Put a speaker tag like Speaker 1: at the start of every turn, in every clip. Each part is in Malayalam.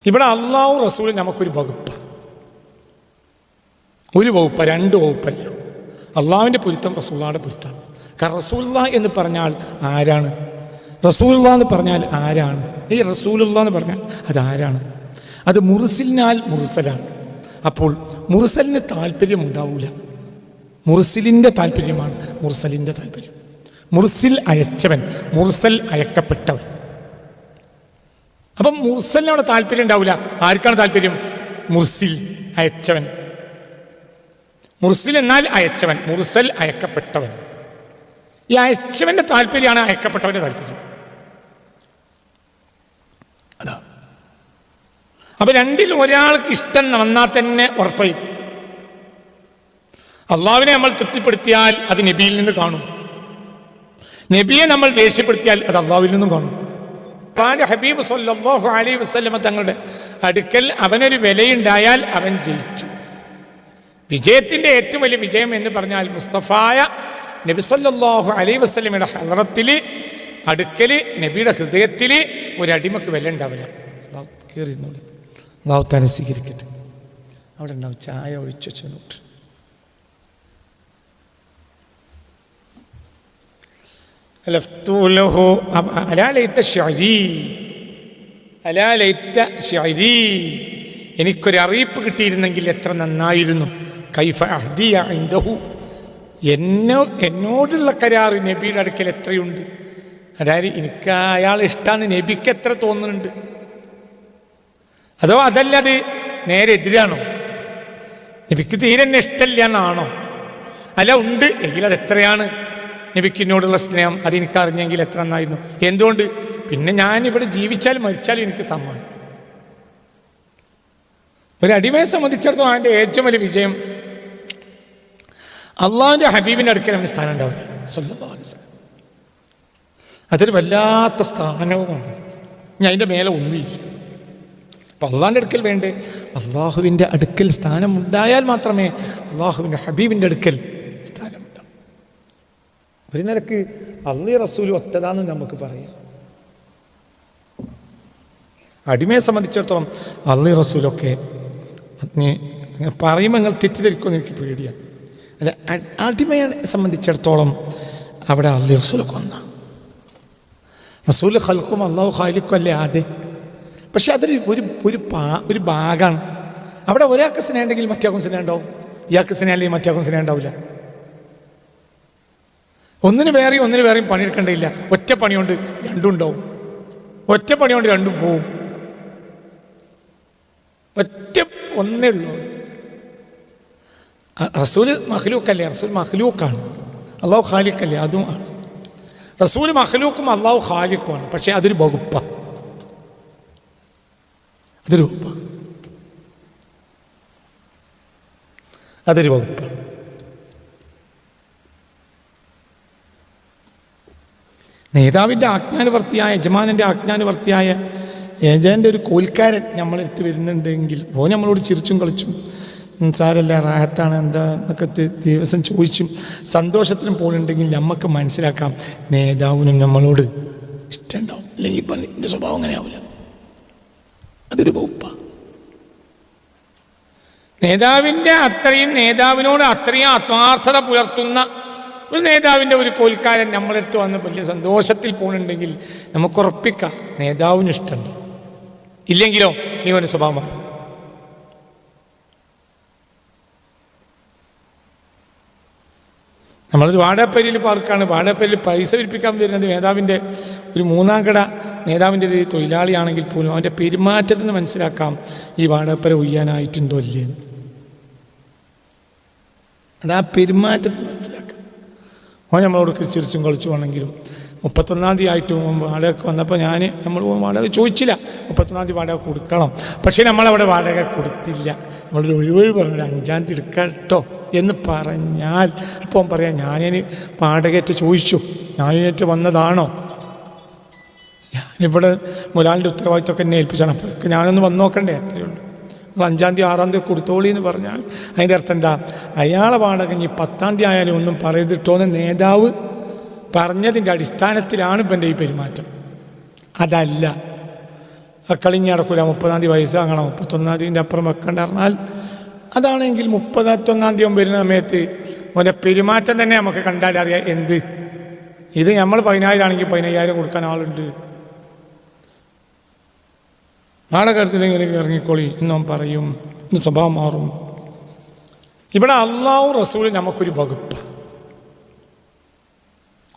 Speaker 1: ഇവിടെ അള്ളാഹു റസൂലും നമുക്കൊരു വകുപ്പാണ്, ഒരു വകുപ്പ്, രണ്ട് വകുപ്പല്ല. അള്ളാഹുവിൻ്റെ പൊരുത്തം റസൂലുള്ളാഹിയുടെ പൊരുത്താണ്. കാരണം റസൂലുള്ളാഹി എന്ന് പറഞ്ഞാൽ ആരാണ്? റസൂലുള്ളാഹി എന്ന് പറഞ്ഞാൽ ആരാണ്? ഈ റസൂലുള്ളാഹി എന്ന് പറഞ്ഞാൽ അതാരാണ്? അത് മുർസിലിനാൽ മുർസലാണ്. അപ്പോൾ മുർസലിന് താല്പര്യം ഉണ്ടാവില്ല. മുർസിലിൻ്റെ താല്പര്യമാണ് മുർസലിൻ്റെ താല്പര്യം. മുർസിൽ അയച്ചവൻ, മുർസൽ അയക്കപ്പെട്ടവൻ. അപ്പം മുർസലിന് അവിടെ താല്പര്യം ഉണ്ടാവില്ല. ആർക്കാണ് താല്പര്യം? മുർസിൽ, അയച്ചവൻ. മുർസിൽ എന്നാൽ അയച്ചവൻ, മുർസൽ അയക്കപ്പെട്ടവൻ. ഈ അയച്ചവന്റെ താല്പര്യമാണ് അയക്കപ്പെട്ടവന്റെ താല്പര്യം. അതാ. അപ്പൊ രണ്ടിൽ ഒരാൾക്ക് ഇഷ്ടം വന്നാൽ തന്നെ ഉറപ്പായി. അള്ളാഹുവിനെ നമ്മൾ തൃപ്തിപ്പെടുത്തിയാൽ അത് നബിയിൽ നിന്ന് കാണും. നബിയെ നമ്മൾ ദേഷ്യപ്പെടുത്തിയാൽ അത് അള്ളാഹുവിൽ നിന്നും കാണും. ഹബീബ് സല്ലല്ലാഹു അലൈഹി വസല്ലം തങ്ങളുടെ അടുക്കൽ അവനൊരു വിലയുണ്ടായാൽ അവൻ ജയിച്ചു. വിജയത്തിന്റെ ഏറ്റവും വലിയ വിജയം എന്ന് പറഞ്ഞാൽ മുസ്തഫായ നബി സല്ലല്ലാഹു അലൈഹി വസല്ലമയുടെ ഹളറത്തില്, അടുക്കല്, നബിയുടെ ഹൃദയത്തില് ഒരടിമക്ക് വില ഉണ്ടാവില്ല. അള്ളാഹു കയറിയിരുന്നോളൂ. അള്ളാഹു തന്നെ സ്വീകരിക്കട്ടെ. അവിടെ ഉണ്ടാവും ചായ ഒഴിച്ചു വെച്ചോട്ട്. എനിക്കൊരറിയിപ്പ് കിട്ടിയിരുന്നെങ്കിൽ എത്ര നന്നായിരുന്നു. കൈഫ അഹ്ദിയ ഇൻദഹു, എന്നോടുള്ള കരാറ് നബിയുടെ അടുക്കൽ എത്രയുണ്ട്. അതായത് എനിക്ക് അയാൾ ഇഷ്ടമാണെന്ന് നബിക്ക് എത്ര തോന്നുന്നുണ്ട്? അതോ അതല്ലത് നേരെ എതിരാണോ? നബിക്ക് തീരെ എന്നെ ഇഷ്ടമില്ല എന്നാണോ? അല്ല ഉണ്ട് എങ്കിൽ അത് എത്രയാണ് നബിക്ക് എന്നോടുള്ള സ്നേഹം? അതെനിക്കറിഞ്ഞെങ്കിൽ എത്ര നന്നായിരുന്നു. എന്തുകൊണ്ട്? പിന്നെ ഞാനിവിടെ ജീവിച്ചാലും മരിച്ചാലും എനിക്ക് സമ്മാനം. ഒരടിമയെ സംബന്ധിച്ചിടത്തോളം അവൻ്റെ ഏറ്റവും വലിയ വിജയം അള്ളാഹുവിൻ്റെ ഹബീബിൻ്റെ അടുക്കൽ അവന് സ്ഥാനം ഉണ്ടാവില്ല സല്ലല്ലാഹു അലൈഹി വസല്ലം. അതൊരു വല്ലാത്ത സ്ഥാനവുമാണ്. ഞാൻ അതിൻ്റെ മേലെ ഒന്നുമില്ല. അപ്പം അള്ളാഹിൻ്റെ അടുക്കൽ വേണ്ടേ? അള്ളാഹുവിൻ്റെ അടുക്കൽ സ്ഥാനമുണ്ടായാൽ മാത്രമേ അള്ളാഹുവിൻ്റെ ഹബീബിൻ്റെ അടുക്കൽ സ്ഥാനമുണ്ടാവും. ഒരു നിലക്ക് അള്ളാഹു റസൂൽ ഒത്തതാന്ന് നമുക്ക് പറയാം. അടിമയെ സംബന്ധിച്ചിടത്തോളം അള്ളാഹു റസൂലൊക്കെ പറയുമ്പോൾ നിങ്ങൾ തെറ്റിദ്ധരിക്കുമെന്ന് എനിക്ക് പേടിയാണ്. അല്ല, അടിമയെ സംബന്ധിച്ചിടത്തോളം അവിടെ അള്ളാഹു റസൂലൊക്കെ ഒന്നാ. റസൂൽ ഖൽക്കും അള്ളാഹു ഖാലിക്കും അല്ലേ ആദ്യം. പക്ഷെ അതൊരു ഒരു ഭാഗമാണ്. അവിടെ ഒരാൾക്ക് സ്നേഹം ഉണ്ടെങ്കിൽ മറ്റേക്കും സ്നേഹം ഉണ്ടാവും, ഇയാൾക്ക് സ്നേഹം അല്ലെങ്കിൽ മറ്റേക്കും സ്നേഹം ഉണ്ടാവില്ല. ഒന്നിന് വേറെയും പണിയെടുക്കേണ്ടതില്ല. ഒറ്റ പണിയുണ്ട് രണ്ടും ഉണ്ടാവും, ഒറ്റ പണിയുണ്ട് രണ്ടും പോവും. ഒറ്റ ഒന്നേ ഉള്ളൂ. റസൂൽ മഖ്ലൂക്കല്ലേ? റസൂൽ മഖ്ലൂക്കാണ്, അള്ളാഹു ഖാലിക്കല്ലേ? അതും ആണ്. റസൂൽ മഖ്ലൂക്കും അള്ളാഹു ഖാലിക്കുമാണ്. പക്ഷെ അതൊരു വകുപ്പാണ്, അതൊരു വകുപ്പാണ്. നേതാവിൻ്റെ ആജ്ഞാനുവർത്തിയായ, യജമാനൻ്റെ ആജ്ഞാനുവർത്തിയായ ഏജൻ്റെ ഒരു കോൽക്കാരൻ നമ്മളെടുത്ത് വരുന്നുണ്ടെങ്കിൽ ഓ നമ്മളോട് ചിരിച്ചും കളിച്ചും സാരല്ല റാഹത്താണ് എന്താ എന്നൊക്കെ ദിവസം ചോദിച്ചും സന്തോഷത്തിലും പോകുന്നുണ്ടെങ്കിൽ നമുക്ക് മനസ്സിലാക്കാം നേതാവിനും നമ്മളോട് ഇഷ്ടമുണ്ടാവും. അല്ലെങ്കിൽ ഇപ്പം എൻ്റെ സ്വഭാവം അങ്ങനെ ആവില്ല. അതൊരു വകുപ്പാണ്. നേതാവിനോട് അത്രയും ആത്മാർത്ഥത പുലർത്തുന്ന ഒരു നേതാവിൻ്റെ ഒരു കോൽക്കാരൻ നമ്മളെടുത്ത് വന്ന് വലിയ സന്തോഷത്തിൽ പോകുന്നുണ്ടെങ്കിൽ നമുക്ക് ഉറപ്പിക്കാം നേതാവിന് ഇഷ്ടമുണ്ട്. ഇല്ലെങ്കിലോ നീ ഒരു സ്വഭാവമാണ്. നമ്മളൊരു വാടകപ്പേരിൽ പാർക്കാണ്. വാടകപ്പേരിൽ പൈസ വിൽപ്പിക്കാൻ വരുന്നത് നേതാവിൻ്റെ ഒരു മൂന്നാം കട നേതാവിൻ്റെ ഒരു തൊഴിലാളിയാണെങ്കിൽ പോലും അവൻ്റെ പെരുമാറ്റത്തിൽ നിന്ന് മനസ്സിലാക്കാം ഈ വാടകപ്പേര ഒയ്യാനായിട്ടുണ്ടോ ഇല്ലേ. അതാ പെരുമാറ്റത്തിൽ മനസ്സിലാക്കാം. ഓൻ നമ്മളോട് ചിരിച്ചും കളിച്ചുവാണെങ്കിലും 31-ാം തീയതി ആയിട്ട് വാടക വന്നപ്പോൾ നമ്മൾ വാടക ചോദിച്ചില്ല. 31-ാം തീയതി വാടക കൊടുക്കണം. പക്ഷേ നമ്മളവിടെ വാടക കൊടുത്തില്ല. നമ്മളൊരു ഒഴിവൊഴി പറഞ്ഞു 5-ാം തീയതി എടുക്കട്ടോ എന്ന് പറഞ്ഞാൽ അപ്പോൾ പറയാം ഞാനിന് വാടകയേറ്റ് ചോദിച്ചു, ഞാനിനേറ്റ് വന്നതാണോ, ഞാനിവിടെ മുലാലിൻ്റെ ഉത്തരവാദിത്വമൊക്കെ എന്നെ ഏൽപ്പിച്ചാണ്. അപ്പോൾ ഞാനൊന്ന് വന്ന് നോക്കണ്ടേ? അത്രയേ ഉള്ളൂ. നിങ്ങൾ 5-ാം തീയതി 6-ാം തീയതി കൊടുത്തോളി എന്ന് പറഞ്ഞാൽ അതിൻ്റെ അർത്ഥം എന്താ? അയാളെ വാടക ഇനി 10-ാം തീയതി ആയാലും ഒന്നും പറയതിട്ടോന്ന് നേതാവ് പറഞ്ഞതിൻ്റെ അടിസ്ഥാനത്തിലാണ് ഇപ്പം എൻ്റെ ഈ പെരുമാറ്റം. അതല്ല കളിഞ്ഞ് നടക്കൂല. 30-ാം തീയതി വയസ്സാകണം, 31-ാം തീയതിൻ്റെ അപ്പുറം വെക്കണ്ട പറഞ്ഞാൽ അതാണെങ്കിൽ 31-ാം തീയതി വരുന്ന സമയത്ത് ഓൻ്റെ പെരുമാറ്റം തന്നെ നമുക്ക് കണ്ടാൽ അറിയാം എന്ത്. ഇത് നമ്മൾ 10,000 ആണെങ്കിൽ 15,000 കൊടുക്കാൻ ആളുണ്ട്. നാളെ കരുത്തിലെങ്കിലും ഇറങ്ങിക്കോളി എന്നവൻ പറയും, ഇന്ന് സ്വഭാവം മാറും. ഇവിടെ അള്ളാഹു റസൂൽ നമുക്കൊരു വകുപ്പ്,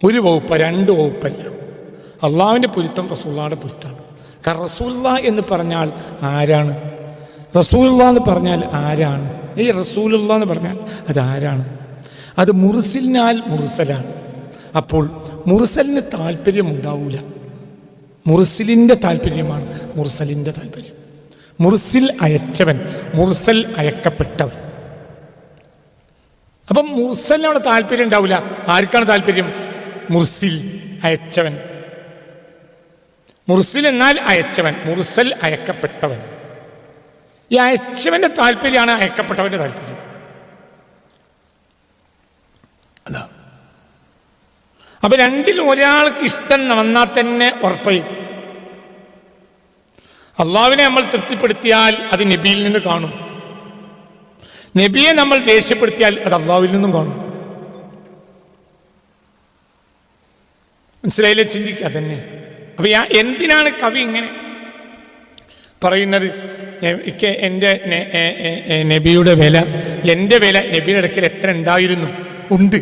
Speaker 1: ഒരു വകുപ്പ്, 2 വകുപ്പല്ല. അള്ളാഹുവിൻ്റെ പൊരുത്തം റസൂലുള്ളാഹിയുടെ പൊരുത്താണ്. കാരണം റസൂലുള്ളാഹ് എന്ന് പറഞ്ഞാൽ ആരാണ്? റസൂലുള്ളാഹ് എന്ന് പറഞ്ഞാൽ ആരാണ്? ഈ റസൂലുള്ളാഹ് എന്ന് പറഞ്ഞാൽ അതാരാണ്? അത് മുർസിലിനാൽ മുർസലാണ്. അപ്പോൾ മുർസലിന് താല്പര്യമുണ്ടാവില്ല. മുർസിലിൻ്റെ താല്പര്യമാണ് മുർസലിൻ്റെ താല്പര്യം. മുർസിൽ അയച്ചവൻ, മുർസൽ അയക്കപ്പെട്ടവൻ. അപ്പം മുർസലിനവിടെ താല്പര്യം ഉണ്ടാവില്ല. ആർക്കാണ് താല്പര്യം? മുർസിൽ, അയച്ചവൻ. മുർസിൽ എന്നാൽ അയച്ചവൻ, മുർസൽ അയക്കപ്പെട്ടവൻ. ഈ അയച്ചവൻ്റെ താല്പര്യമാണ് അയക്കപ്പെട്ടവൻ്റെ താല്പര്യം. അതാണ്. അപ്പൊ രണ്ടിൽ ഒരാൾക്ക് ഇഷ്ടം വന്നാൽ തന്നെ ഉറപ്പായി. അള്ളാഹുവിനെ നമ്മൾ തൃപ്തിപ്പെടുത്തിയാൽ അത് നബിയിൽ നിന്ന് കാണും. നബിയെ നമ്മൾ ദേഷ്യപ്പെടുത്തിയാൽ അത് അള്ളാഹുവിൽ നിന്നും കാണും. മനസ്സിലായില്ലേ? ചിന്തിക്കുക തന്നെ. അപ്പൊ എന്തിനാണ് കവി ഇങ്ങനെ പറയുന്നത്? എൻ്റെ നബിയുടെ വില, എൻ്റെ വില നബിയുടെ അടുക്കൽ എത്ര ഉണ്ടായിരുന്നു? ഉണ്ട്.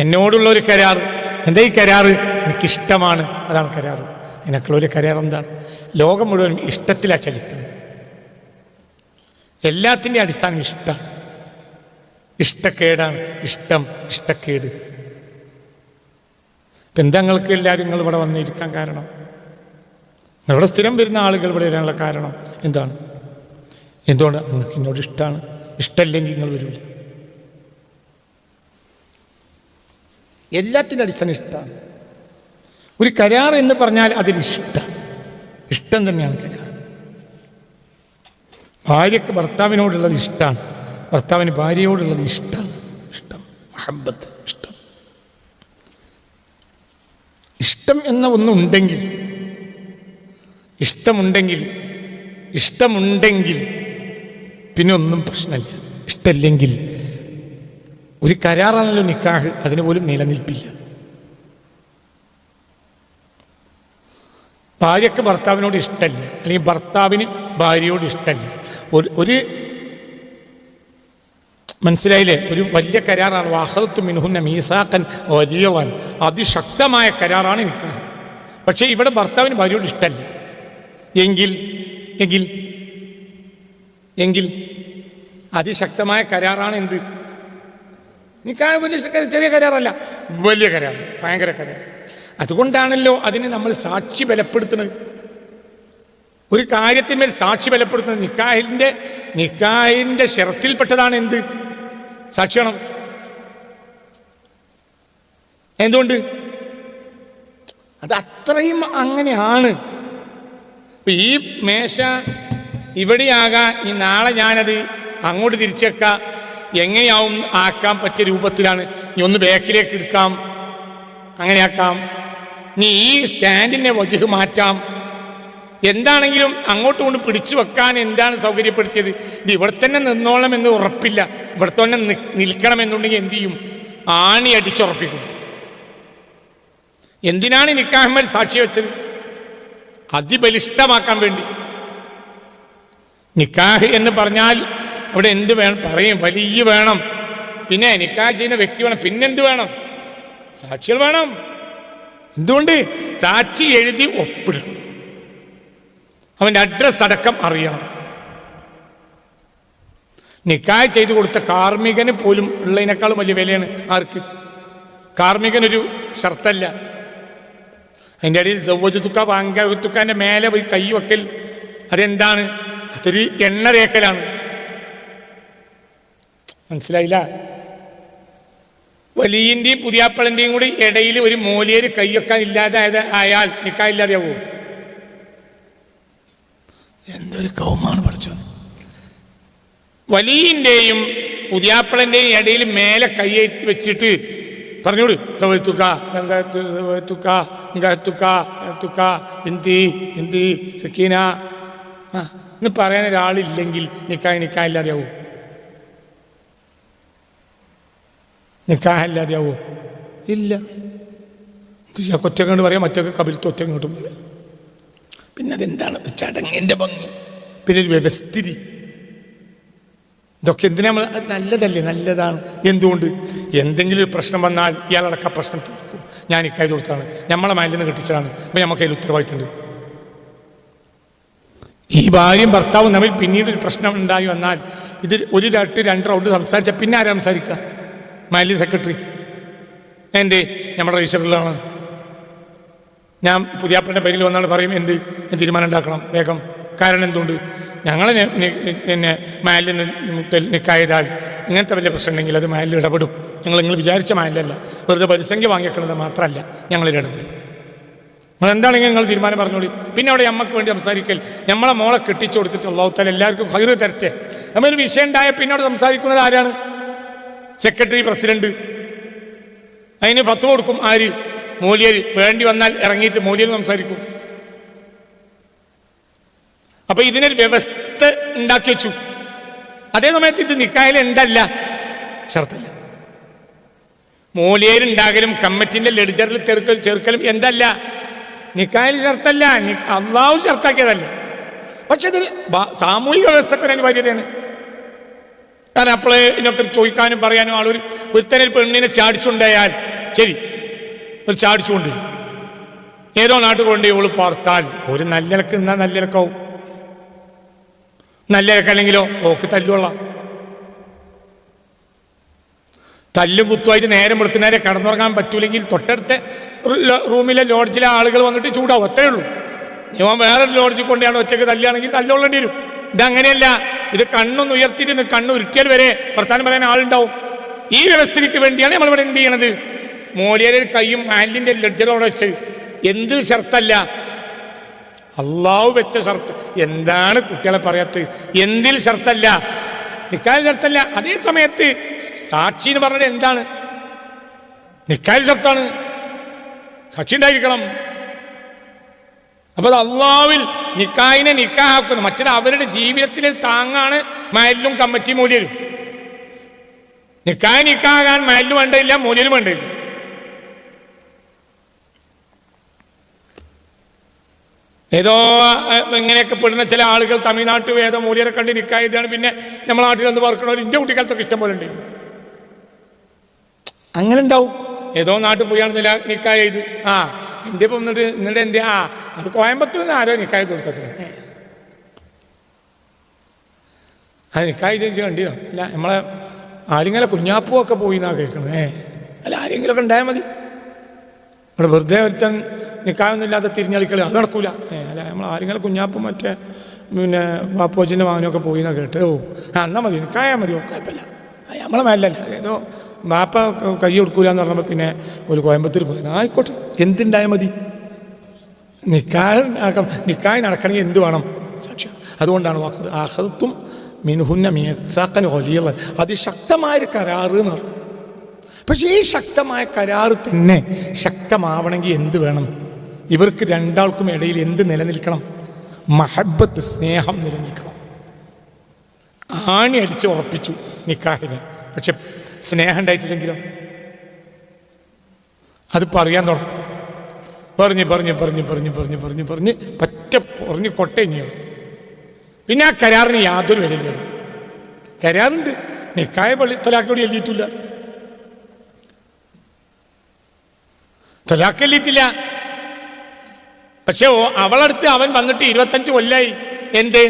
Speaker 1: എന്നോടുള്ള ഒരു കരാർ. എന്താ ഈ കരാറ്? എനിക്കിഷ്ടമാണ്, അതാണ് കരാറ്. അതിനൊക്കെയുള്ള ഒരു കരാർ എന്താണ്? ലോകം മുഴുവൻ ഇഷ്ടത്തിലാണ് ചലിക്കുന്നത്. എല്ലാത്തിൻ്റെ അടിസ്ഥാനം ഇഷ്ടമാണ്. ഇഷ്ടക്കേടാണ്. ഇഷ്ടം, ഇഷ്ടക്കേട്. ഇപ്പം എന്താ നിങ്ങൾക്ക് എല്ലാവരും നിങ്ങൾ ഇവിടെ വന്നിരിക്കാൻ കാരണം? ഇവിടെ സ്ഥിരം വരുന്ന ആളുകൾ ഇവിടെ വരാനുള്ള കാരണം എന്താണ്? എന്തുകൊണ്ട്? നിങ്ങൾക്ക് എന്നോട് ഇഷ്ടമാണ്. ഇഷ്ടമല്ലെങ്കിൽ നിങ്ങൾ വരില്ല. എല്ലാത്തിൻ്റെ അടിസ്ഥാനം ഇഷ്ടമാണ്. ഒരു കരാർ എന്ന് പറഞ്ഞാൽ അതിലിഷ്ടം, ഇഷ്ടം തന്നെയാണ് കരാർ. ഭാര്യയ്ക്ക് ഭർത്താവിനോടുള്ളത് ഇഷ്ടമാണ്, ഭർത്താവിന് ഭാര്യയോടുള്ളത് ഇഷ്ടമാണ്. ഇഷ്ടം, മഹബത്ത്, ഇഷ്ടം. ഇഷ്ടം എന്ന ഒന്നുണ്ടെങ്കിൽ, ഇഷ്ടമുണ്ടെങ്കിൽ പിന്നെ ഒന്നും പ്രശ്നമില്ല. ഇഷ്ടമില്ലെങ്കിൽ ഒരു കരാറാണല്ലോ നിക്കാഹ്, അതിന് പോലും നിലനിൽപ്പില്ല. ഭാര്യയ്ക്ക് ഭർത്താവിനോട് ഇഷ്ടമല്ല, അല്ലെങ്കിൽ ഭർത്താവിന് ഭാര്യയോട് ഇഷ്ടമല്ല. ഒരു മനസ്സിലായില്ലേ? ഒരു വലിയ കരാറാണ്. വഅഖദ്തു മിൻഹുന്ന മീസാഖൻ വലിയവൻ, അതിശക്തമായ കരാറാണ് നിക്കാഹ്. പക്ഷേ ഇവിടെ ഭർത്താവിന് ഭാര്യയോട് ഇഷ്ടമല്ല. എങ്കിൽ അതിശക്തമായ കരാറാണ് എന്ത്? നിക്കാഹ് വലിയ ചെറിയ കരാറല്ല, വലിയ കരാർ, ഭയങ്കര കരാർ. അതുകൊണ്ടാണല്ലോ അതിന് നമ്മൾ സാക്ഷി ബലപ്പെടുത്തുന്നത്. ഒരു കാര്യത്തിന്മേൽ സാക്ഷി ബലപ്പെടുത്തുന്നത് നിക്കാഹിന്റെ ഷറത്തിൽപ്പെട്ടതാണ് എന്ത്? സാക്ഷി വേണം. എന്തുകൊണ്ട്? അത് അത്രയും അങ്ങനെയാണ്. ഇപ്പം ഈ മേശ ഇവിടെയാകാൻ ഇനി നാളെ ഞാനത് അങ്ങോട്ട് തിരിച്ചേക്കാം, എങ്ങനെയാവും ആക്കാൻ പറ്റിയ രൂപത്തിലാണ്. ഇനി ഒന്ന് ബാക്കിലേക്ക് എടുക്കാം, അങ്ങനെയാക്കാം. ഇനി ഈ സ്റ്റാൻഡിനെ വജഹ് മാറ്റാം. എന്താണെങ്കിലും അങ്ങോട്ട് കൊണ്ട് പിടിച്ചു വെക്കാൻ എന്താണ് സൗകര്യപ്പെടുത്തിയത്? ഇത് ഇവിടെ തന്നെ നിന്നോളം എന്ന് ഉറപ്പില്ല. ഇവിടെ തന്നെ നിൽക്കണമെന്നുണ്ടെങ്കിൽ എന്തു ചെയ്യും? ആണി അടിച്ചുറപ്പിക്കും. എന്തിനാണ് നിക്കാഹ്മേൽ സാക്ഷി വെച്ചത്? അതിബലിഷ്ഠമാക്കാൻ വേണ്ടി. നിക്കാഹ് എന്ന് പറഞ്ഞാൽ ഇവിടെ എന്ത് വേണം? പറയും വലിയ വേണം, പിന്നെ നിക്കാഹ് ചെയ്യുന്ന വ്യക്തി വേണം, പിന്നെന്ത് വേണം? സാക്ഷികൾ വേണം. എന്തുകൊണ്ട്? സാക്ഷി എഴുതി ഒപ്പിടണം, അവൻ്റെ അഡ്രസ് അടക്കം അറിയണം. നിക്കാഹ് ചെയ്തു കൊടുത്ത കാർമികന് പോലും ഉള്ളതിനേക്കാളും വലിയ വിലയാണ് ആർക്ക്? കാർമികനൊരു ഷർത്തല്ല. അതിൻ്റെ ഇടയിൽ സൗവജത്തുക്ക വാങ്കത്തുക്കാൻ്റെ മേലെ പോയി കൈ വെക്കൽ, അതെന്താണ്? അതൊരു എണ്ണ തേക്കലാണ്. മനസ്സിലായില്ല? വലിയൻ്റെയും പുതിയാപ്പളൻ്റെയും കൂടി ഇടയിൽ ഒരു മോലിയേര് കൈ വെക്കാൻ ആയാൽ നിക്കാഹ് ഇല്ലാതെയാവോ? എന്തൊരു കൗമാണ് പഠിച്ചത്. വലിയൻ്റെയും പുതിയാപ്പളൻ്റെയും ഇടയിൽ മേലെ കൈയേറ്റി വെച്ചിട്ട് പറഞ്ഞോട് സക്കീന ഇന്ന് പറയാൻ ഒരാളില്ലെങ്കിൽ നിക്കാഹില്ലാതെയാവോ? നിക്കാഹില്ലാതെയാവോ? ഇല്ല. ഇയാൾക്ക് ഒറ്റക്കണ്ട് പറയാം, മറ്റൊക്കെ കബിലത്ത് ഒറ്റ ഇങ്ങോട്ടും പറയാം. പിന്നെ അതെന്താണ് ചടങ്ങിൻ്റെ ഭംഗി, പിന്നെ ഒരു വ്യവസ്ഥിതി. ഇതൊക്കെ എന്തിനാ നമ്മൾ നല്ലതല്ലേ? നല്ലതാണ്. എന്തുകൊണ്ട്? എന്തെങ്കിലും ഒരു പ്രശ്നം വന്നാൽ ഇയാളടക്ക പ്രശ്നം തീർക്കും. ഞാൻ ഇക്കായി കൊടുത്താണ്, നമ്മളെ മൈലിൽ നിന്ന് കെട്ടിച്ചതാണ്, അപ്പം നമുക്ക് അതിൽ ഉത്തരവാദിത്തമുണ്ട്. ഈ ഭാര്യയും ഭർത്താവും തമ്മിൽ പിന്നീട് ഒരു പ്രശ്നം ഉണ്ടായി വന്നാൽ ഇത് ഒരു രണ്ട് റൗണ്ട് സംസാരിച്ചാൽ പിന്നെ ആരാ സംസാരിക്കുക? മൈലിൽ സെക്രട്ടറി എൻ്റെ നമ്മുടെ രജിസ്റ്ററിലാണ്. ഞാൻ പുതിയാപ്പൻ്റെ പേരിൽ വന്നാണ് പറയും, എന്ത് തീരുമാനം ഉണ്ടാക്കണം വേഗം. കാരണം എന്തുകൊണ്ട്? ഞങ്ങളെ പിന്നെ മയലിൽ നിക്കായതാൽ ഇങ്ങനത്തെ വലിയ പ്രശ്നം ഉണ്ടെങ്കിൽ അത് മയലിൽ ഇടപെടും. നിങ്ങൾ വിചാരിച്ച മയലല്ല, വെറുതെ പരിസംഖ്യ വാങ്ങിക്കുന്നത് മാത്രമല്ല, ഞങ്ങളിൽ ഇടപെടും. നിങ്ങളെന്താണെങ്കിൽ നിങ്ങൾ തീരുമാനം പറഞ്ഞോളി. പിന്നെ അവിടെ നമ്മൾക്ക് വേണ്ടി സംസാരിക്കൽ, നമ്മളെ മോളെ കെട്ടിച്ചു കൊടുത്തിട്ട് അല്ലാഹു തആല എല്ലാവർക്കും ഖൈറ് തരട്ടെ. നമ്മളൊരു വിഷയം ഉണ്ടായ പിന്നെ അവിടെ സംസാരിക്കുന്നത് ആരാണ്? Secretary, president. അതിന് ഫത്വ കൊടുക്കും ആര്? മൂല്യർ. വേണ്ടി വന്നാൽ ഇറങ്ങിയിട്ട് മൂല്യർ സംസാരിക്കും. അപ്പൊ ഇതിനൊരു വ്യവസ്ഥ ഉണ്ടാക്കി വെച്ചു. അതേ സമയത്ത് ഇത് നിക്കാഹിൽ എന്തല്ല, ഷർത്തല്ല. മൂല്യരുണ്ടാകലും കമ്മിറ്റിന്റെ ലെഡ്ജറിൽ ചേർക്കലും എന്തല്ല, നിക്കാഹിൽ ഷർത്തല്ല. അള്ളാഹു ഷർത്താക്കിയതല്ല. പക്ഷെ ഇതിന് സാമൂഹിക വ്യവസ്ഥക്ക് ഒരു അനിവാര്യതയാണ്. കാരണം അപ്പോൾ ഇതിനൊക്കെ ചോദിക്കാനും പറയാനും ആളൊരു ഒരുത്തനെ പെണ്ണിനെ ചാടിച്ചുണ്ടായാൽ ശരി, ഒരു ചാടിച്ചുകൊണ്ട് ഏതോ നാട്ടിൽ കൊണ്ട് ഇവള് പാർത്താൽ ഒരു നല്ല നിലക്ക് നിന്നാൽ നല്ല നിലക്കാവും. നല്ല നിലക്കല്ലെങ്കിലോ ഓക്ക് തല്ലുകൊള്ളാം. തല്ലും കുത്തുമായിട്ട് നേരം വെളുക്കുന്നേരെ കടന്നുറങ്ങാൻ പറ്റൂലെങ്കിൽ തൊട്ടടുത്ത റൂമിലെ ലോഡ്ജിലെ ആളുകൾ വന്നിട്ട് ചൂടാവും. അത്രേ ഉള്ളൂ. ഇവൻ വേറൊരു ലോഡ്ജിൽ കൊണ്ടാണ് ഒറ്റയ്ക്ക് തല്ലുകയാണെങ്കിൽ തല്ലുകൊള്ളേണ്ടി വരും. ഇതങ്ങനെയല്ല. ഇത് കണ്ണൊന്ന് ഉയർത്തിയിട്ട് കണ്ണ് ഉരുട്ടിയാൽ വരെ വർത്താനം പറയാൻ ആളുണ്ടാവും. ഈ വ്യവസ്ഥയ്ക്ക് വേണ്ടിയാണ് നമ്മളിവിടെ എന്ത് ചെയ്യണത്? മോലിയുടെ കൈയും മാലിൻ്റെ ലഡ്ജറോടെ വെച്ച് എന്തിൽ ഷർത്തല്ല, അള്ളാഹു വെച്ച ഷർത്ത്. എന്താണ് കുട്ടികളെ പറയാത്തത്? എന്തിൽ ഷർത്തല്ല? നിക്കാഹിൽ ഷർത്തല്ല. അതേ സമയത്ത് സാക്ഷി എന്ന് പറഞ്ഞത് എന്താണ്? നിക്കാഹിൽ ഷർത്താണ്, സാക്ഷി ഉണ്ടായിരിക്കണം. അപ്പൊ അത് അള്ളാഹുവിൽ നിക്കാഹിനെ നിക്കാഹാക്കുന്നു. മറ്റത് അവരുടെ ജീവിതത്തിലെ താങ്ങാണ് മഹല്ലും കമ്മിറ്റി മൂല്യരും. നിക്കാഹ് നിക്കാഹാൻ മഹല്ലും വേണ്ടയില്ല, മൂല്യരും വേണ്ടയില്ല. ഏതോ ഇങ്ങനെയൊക്കെ പെടുന്ന ചില ആളുകൾ തമിഴ്നാട്ടിൽ ഏതോ മൂല്യരെ കണ്ട് നിക്കാഹ് ചെയ്താണ്. പിന്നെ നമ്മളെ നാട്ടിൽ എന്ത് പറക്കണോ, ഇന്ത്യ കുട്ടിക്കാലത്തൊക്കെ ഇഷ്ടം പോലെ ഉണ്ടായിരുന്നു. അങ്ങനെ ഉണ്ടാവും. ഏതോ നാട്ടിൽ പോയാണ് നിക്കാഹ് ചെയ്ത്. ഇന്ത്യ ഇപ്പം എന്നിട്ട് എന്ത്? അത് കോയമ്പത്തൂർ നിന്ന് ആരോ നിക്കാഹ് കൊടുത്തത്ര. അത് നിക്കാഹ് ചെയ്ത് കണ്ടിനോ? അല്ല, നമ്മളെ ആരെങ്കിലും കുഞ്ഞാപ്പുമൊക്കെ പോയി എന്നാണ് കേൾക്കണത്. അല്ല, ആരെങ്കിലുമൊക്കെ ഉണ്ടായാൽ മതി. നമ്മുടെ വെറുതെ ഒരുത്തൻ നിക്കായൊന്നും ഇല്ലാതെ തിരിഞ്ഞളിക്കൽ അത് നടക്കൂല. അല്ല, നമ്മൾ ആരെങ്കിലും കുഞ്ഞാപ്പും മറ്റേ പിന്നെ വാപ്പോച്ചിൻ്റെ വാഹനമൊക്കെ പോയി എന്നാണ് കേട്ട്. എന്നാൽ മതി, നിക്കായാൽ മതി, കുഴപ്പമില്ല. നമ്മളെ മേലല്ല. ഏതോ വാപ്പ കൈ കൊടുക്കൂല എന്ന് പറഞ്ഞപ്പോൾ പിന്നെ ഒരു കോയമ്പത്തൂർ പോയി. ആയിക്കോട്ടെ, എന്തുണ്ടായാൽ മതി. നിക്കായ് നടക്കണമെങ്കിൽ എന്ത് വേണം? സാക്ഷ്യം. അതുകൊണ്ടാണ് ആഹത്തും മിൻഹുന്ന മീസാഖൻ വലിയ അതിശക്തമായൊരു കരാറ് എന്ന് പറഞ്ഞു. പക്ഷേ ഈ ശക്തമായ കരാറ് തന്നെ ശക്തമാവണമെങ്കിൽ എന്ത് വേണം? ഇവർക്ക് രണ്ടാൾക്കും ഇടയിൽ എന്ത് നിലനിൽക്കണം? മഹബത്ത്, സ്നേഹം നിലനിൽക്കണം. ആണി അടിച്ച് ഉറപ്പിച്ചു നിക്കാഹിനെ. പക്ഷെ സ്നേഹം ഉണ്ടായിട്ടില്ലെങ്കിലോ? അത് പറയാൻ തുടങ്ങും. പറഞ്ഞ് പറഞ്ഞ് പറഞ്ഞ് പറഞ്ഞ് പറഞ്ഞ് പറഞ്ഞ് പറഞ്ഞ് പറ്റ പറഞ്ഞ് കൊട്ടഞ്ഞു. പിന്നെ ആ കരാറിന് യാതൊരു വിലയില്ല. കരാറുണ്ട്, നിക്കായ തൊലാക്കോടി എല്ലിയിട്ടില്ല, തൊലാക്കെല്ലിയിട്ടില്ല. പക്ഷെ അവളടുത്ത് അവൻ വന്നിട്ട് 25 കൊല്ലായി. എന്ത്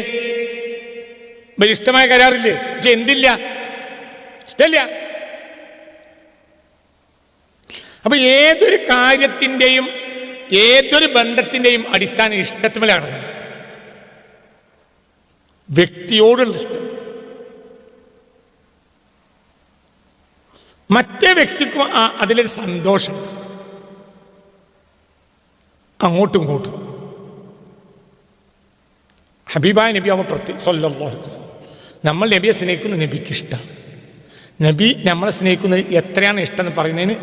Speaker 1: ഇഷ്ടമായ കരാറില്ലേ? പക്ഷെ എന്തില്ല, ഇഷ്ടമില്ല. അപ്പൊ ഏതൊരു കാര്യത്തിൻ്റെയും ഏതൊരു ബന്ധത്തിൻ്റെയും അടിസ്ഥാനം ഇഷ്ടത്തിലാണ്. വ്യക്തിയോടുള്ള ഇഷ്ടം. മറ്റേ വ്യക്തിക്കും അതിലൊരു സന്തോഷം, അങ്ങോട്ടും ഇങ്ങോട്ടും. ഹബീബായ നബി അവ സല്ലല്ലാഹു അലൈഹി വസല്ലം, നമ്മൾ നബിയെ സ്നേഹിക്കുന്ന നബിക്ക് ഇഷ്ടമാണ്. നബി നമ്മളെ സ്നേഹിക്കുന്നത് എത്രയാണ് ഇഷ്ടം എന്ന് പറയുന്നതിന്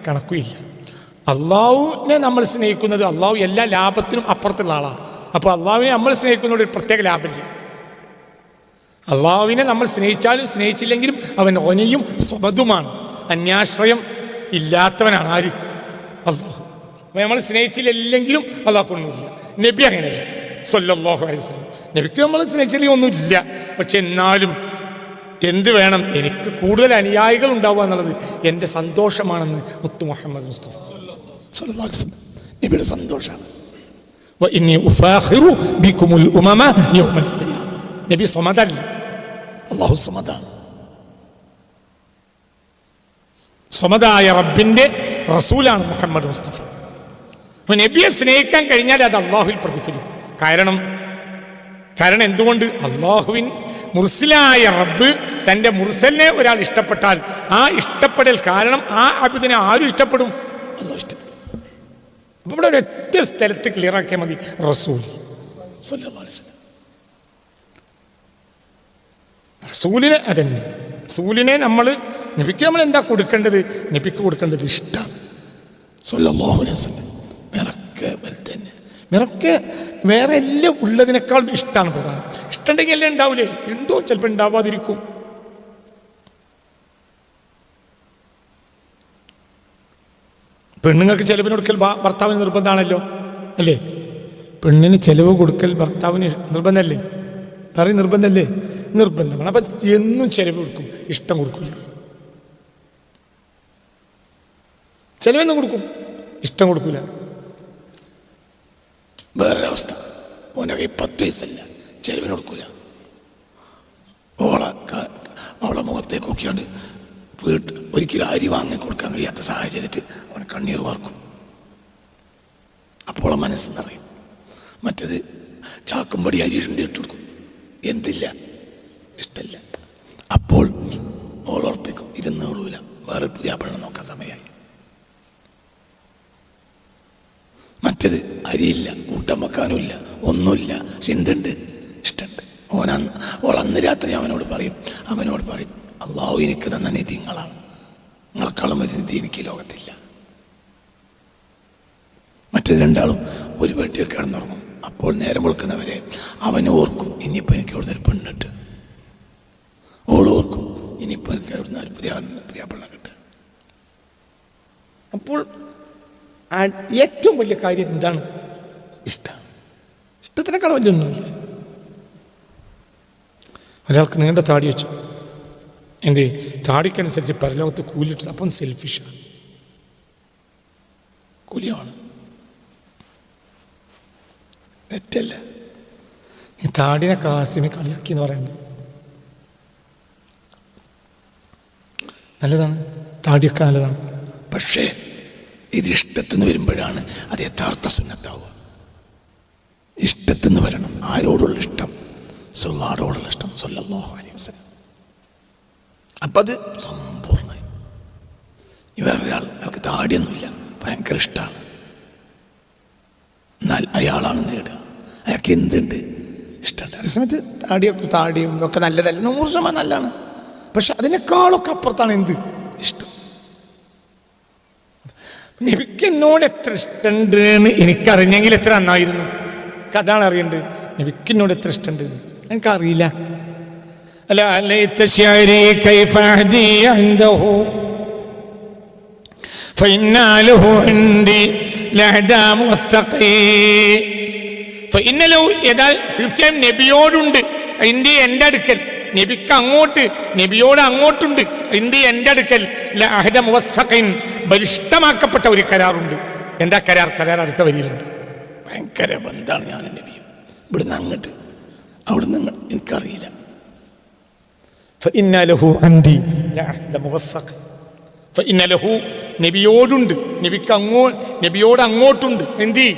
Speaker 1: കണക്കുമില്ല. അള്ളാഹുവിനെ നമ്മൾ സ്നേഹിക്കുന്നത്, അള്ളാഹു എല്ലാ ലാഭത്തിനും അപ്പുറത്തുള്ള ആളാണ്. അപ്പോൾ അള്ളാഹുവിനെ നമ്മൾ സ്നേഹിക്കുന്നതിന് ഒരു പ്രത്യേക ലാഭമില്ല. അള്ളാഹുവിനെ നമ്മൾ സ്നേഹിച്ചാലും സ്നേഹിച്ചില്ലെങ്കിലും അവൻ ഒനയും സ്വമതുമാണ്, അന്യാശ്രയം ഇല്ലാത്തവനാണ്. ആര്? അള്ളാഹു. നമ്മൾ സ്നേഹിച്ചില്ലെങ്കിലും അള്ളാഹു ഒന്നുമില്ല. നബി അങ്ങനെയല്ല സ്വല്ലല്ലാഹു അലൈഹി വസല്ലം. നബിക്ക് നമ്മൾ സ്നേഹിച്ചില്ലെങ്കിൽ ഒന്നുമില്ല. പക്ഷെ എന്നാലും എന്ത് വേണം, എനിക്ക് കൂടുതൽ അനുയായികൾ ഉണ്ടാവുക എന്നുള്ളത് എൻ്റെ സന്തോഷമാണെന്ന് മുത്തു മുഹമ്മദ് മുസ്തഫ സ്വല്ലല്ലാഹു അലൈഹി വസല്ലം നബിയുടെ സന്തോഷമാണ്. വഇന്നി ഉഫാഖിറു ബികുമുൽ ഉമമ യൗമൽ ഖിയാമ. നബി സമദല്ല, അല്ലാഹു സമദാണ്. സമദായ റബ്ബിൻ്റെ റസൂലാണ് മുഹമ്മദ് മുസ്തഫ. നബിയെ സ്നേഹിക്കാൻ കഴിഞ്ഞാൽ അത് അള്ളാഹുവിൽ പ്രതിഫലിക്കും. കാരണം എന്തുകൊണ്ട്? അള്ളാഹുവിൻ മുർസിലായ റബ്ബ് തൻ്റെ മുർസലിനെ ഒരാൾ ഇഷ്ടപ്പെട്ടാൽ ആ ഇഷ്ടപ്പെടൽ കാരണം ആ അബ്ദിനെ ആരും ഇഷ്ടപ്പെടും? അള്ളാഹു ഇഷ്ടപ്പെടും. അപ്പോൾ ഇവിടെ ഒരൊറ്റ സ്ഥലത്ത് ക്ലിയർ ആക്കിയാൽ മതി, റസൂൽ സ്വല്ലല്ലാഹു അലൈഹി വസല്ലം. റസൂലിനെ അതന്നെ, റസൂലിനെ നബിക്ക് നമ്മൾ എന്താ കൊടുക്കേണ്ടത്? നബിക്ക് കൊടുക്കേണ്ടത് ഇഷ്ടമാണ് സ്വല്ലല്ലാഹു അലൈഹി വസല്ലം. മിറക്കെ വേറെ എല്ലാം ഉള്ളതിനേക്കാൾ ഇഷ്ടമാണ് പ്രധാനം. ഇഷ്ടമുണ്ടെങ്കിൽ എല്ലാം ഉണ്ടാവില്ലേ? ഉണ്ടോ? ചിലപ്പോൾ ഉണ്ടാവാതിരിക്കും. പെണ്ണുങ്ങൾക്ക് ചെലവിന് കൊടുക്കൽ ഭർത്താവിന് നിർബന്ധമാണല്ലോ, അല്ലേ? പെണ്ണിന് ചെലവ് കൊടുക്കൽ ഭർത്താവിന് നിർബന്ധമല്ലേ? പറയും നിർബന്ധമല്ലേ? നിർബന്ധമാണ്. അപ്പം എന്നും ചെലവ് കൊടുക്കും, ഇഷ്ടം കൊടുക്കില്ല. ചെലവെന്നും കൊടുക്കും, ഇഷ്ടം കൊടുക്കില്ല. വേറൊരവസ്ഥ, ഓൻ്റെ കൈ 10 പൈസല്ല, ചെലവിന് കൊടുക്കില്ല. അവളെ മുഖത്തേക്ക് നോക്കിയാണ്ട് ഒരിക്കലും അരി വാങ്ങി കൊടുക്കാൻ കഴിയാത്ത സാഹചര്യത്തിൽ അവൻ കണ്ണീർ വാർക്കും. അപ്പോൾ മനസ്സ് നിറയും. മറ്റേത് ചാക്കുംപടി അരി ഇട്ട് കൊടുക്കും, എന്തില്ല, ഇഷ്ടമില്ല. അപ്പോൾ ഓളുറപ്പിക്കും, ഇത് നീളൂല, വേറെ പുതിയ പെണ്ണ് നോക്കാൻ സമയമായി. മറ്റേത് അരിയില്ല, കൂട്ടം വെക്കാനുമില്ല, ഒന്നുമില്ല, പക്ഷെ എന്തുണ്ട്, ഇഷ്ടമുണ്ട്. ഓളന്ന് രാത്രി അവനോട് പറയും അള്ളാഹു എനിക്ക് തന്ന നിധി നിങ്ങളാണ്, നിങ്ങളെക്കാളും ഒരു നിധി എനിക്ക് ലോകത്തില്ല. മറ്റേത് രണ്ടാളും ഒരു വീട്ടിൽ കിടന്നുറങ്ങും. അപ്പോൾ നേരം വെളുക്കുന്നവരെ അവൻ ഓർക്കും, ഇനിയിപ്പോൾ എനിക്ക് ഇവിടുന്ന് ഒരു പെണ്ണിട്ട്. ഓർക്കും, ഇനിയിപ്പോൾ എനിക്ക് ഇവിടുന്ന് ഒരു പുതിയ പെണ്ണ് കിട്ടുക. അപ്പോൾ ഏറ്റവും വലിയ കാര്യം എന്താണ്? ഇഷ്ടം. ഇഷ്ടത്തിനേക്കാൾ വലിയൊന്നുമില്ല. ഒരാൾക്ക് നീണ്ട താടി വെച്ചു, എന്ത് താടിക്കനുസരിച്ച് പരലോകത്ത് കൂലിട്ടത്, അപ്പം സെൽഫിഷാണ്, കൂലിയാണ്, തെറ്റല്ല. ഈ താടിനെ കാസിമെ കളിയാക്കി എന്ന് പറയണ്ടത് നല്ലതാണ്, താടിയൊക്കെ നല്ലതാണ്. പക്ഷേ ഇത് ഇഷ്ടത്തുനിന്ന് വരുമ്പോഴാണ് അത് യഥാർത്ഥ സുന്നത്താവുക. ഇഷ്ടത്തുനിന്ന് വരണം. ആരോടുള്ള ഇഷ്ടം? സ്വല്ലാഹുവിനോടുള്ള ഇഷ്ടം, സ്വല്ലല്ലാഹു അലൈഹി വസല്ലം. അപ്പം അത് സമ്പൂർണ്ണമായി. വേറൊരാൾ, അയാൾക്ക് താടിയൊന്നുമില്ല, ഭയങ്കര ഇഷ്ടമാണ്, എന്നാൽ അയാളാണ് നേടുക. അയാൾക്ക് എന്തുണ്ട്? ഇഷ്ടമുണ്ട്. അതേസമയത്ത് താടിയും ഒക്കെ നല്ലതല്ല, 100% നല്ലതാണ്. പക്ഷെ അതിനേക്കാളൊക്കെ അപ്പുറത്താണ് എന്ത്? ഇഷ്ടം. നബിക്ക് എന്നോട് എത്ര ഇഷ്ടമുണ്ട് എന്ന് എനിക്കറിഞ്ഞെങ്കിൽ എത്ര നന്നായിരുന്നു. അതാണ് അറിയേണ്ടത്. നബിക്ക് എന്നോട് എത്ര ഇഷ്ടമുണ്ട് എനിക്കറിയില്ല. തീർച്ചയായും നബിയോടുണ്ട് ഇന്ത്യ എൻ്റെ അടുക്കൽ, നബിക്ക് അങ്ങോട്ട്, നബിയോട് അങ്ങോട്ടുണ്ട് ഇന്ത്യ എൻ്റെ അടുക്കൽ. ബലിഷ്ഠമാക്കപ്പെട്ട ഒരു കരാറുണ്ട്. എന്താ കരാർ? അടുത്ത വരിയിലുണ്ട്. ഭയങ്കര ബന്ധാണ് ഞാൻ നബിയും. ഇവിടുന്ന് അങ്ങോട്ട്, അവിടുന്ന് എനിക്കറിയില്ല. നബിയോടുണ്ട്, നബിയോട് അങ്ങോട്ടുണ്ട് എന്തി?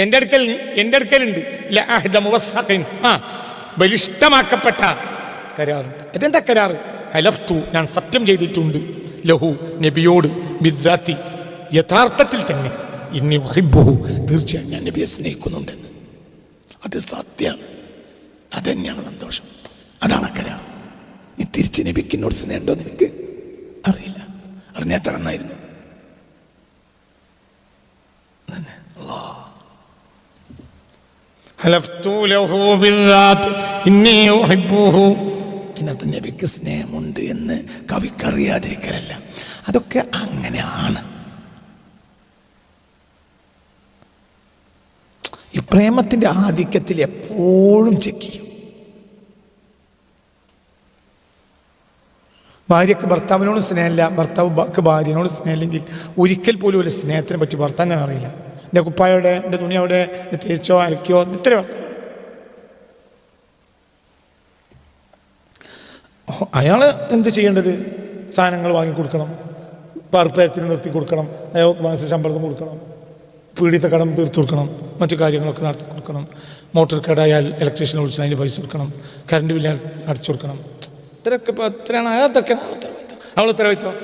Speaker 1: എൻ്റെ അടുക്കലുണ്ട് ബലിഷ്ഠമാക്കപ്പെട്ട കരാറുണ്ട്. ഇതെന്താ കരാർ? ഹലഫ്തു, ഞാൻ സത്യം ചെയ്തിട്ടുണ്ട്, ലഹു, നബിയോട്, ബിദ്ദാത്തി, യഥാർത്ഥത്തിൽ തന്നെ, ഇന്നി ഉഹിബ്ബുഹു, തീർച്ചയായും ഞാൻ നബിയെ സ്നേഹിക്കുന്നുണ്ടെന്ന്. അത് സത്യമാണ്, അതുതന്നെയാണ് സന്തോഷം, അതാണ് കരാർ. നീ തിരിച്ച് നബിക്ക് എന്നോട് സ്നേഹമുണ്ടോ എന്ന് എനിക്ക് അറിയില്ല. അറിഞ്ഞാൽ നന്നായിരുന്നു. ഹലഫ്തു ലഹു ബിദ്ദാത്ത് ഇന്നി ഉഹിബ്ബുഹു. ഇതിനകത്ത് നബിക്ക് സ്നേഹമുണ്ട് എന്ന് കവിക്കറിയാതിരിക്കലല്ല, അതൊക്കെ അങ്ങനെയാണ്. ഈ പ്രേമത്തിൻ്റെ ആധിക്യത്തിൽ എപ്പോഴും ചെക്ക് ചെയ്യും. ഭാര്യക്ക് ഭർത്താവിനോട് സ്നേഹമില്ല, ഭർത്താവ് ഭാര്യനോട് സ്നേഹമില്ലെങ്കിൽ ഒരിക്കൽ പോലും ഒരു സ്നേഹത്തിനെ പറ്റി ഭർത്താൻ ഞാൻ അറിയില്ല. എൻ്റെ കുപ്പായോടെ, എൻ്റെ തുണി അവിടെ തേച്ചോ അലക്കിയോ, ഇത്ര ഭർത്താവ്. അയാൾ എന്ത് ചെയ്യേണ്ടത്? സാധനങ്ങൾ വാങ്ങിക്കൊടുക്കണം, പാർപ്പയത്തിന് നിർത്തി കൊടുക്കണം, അയാൾ മാസ ശമ്പളം കൊടുക്കണം, പീഡിത കടം തീർത്തു കൊടുക്കണം, മറ്റു കാര്യങ്ങളൊക്കെ നടത്തി കൊടുക്കണം, മോട്ടോർ കേടായാൽ ഇലക്ട്രീഷ്യനെ വിളിച്ചാൽ അതിന് പൈസ കൊടുക്കണം, കറണ്ട് ബില്ല് അടച്ചു കൊടുക്കണം. ഇത്രയൊക്കെ ഇപ്പോൾ എത്രയാണ് അതൊക്കെ ഉത്തരവാദിത്വം.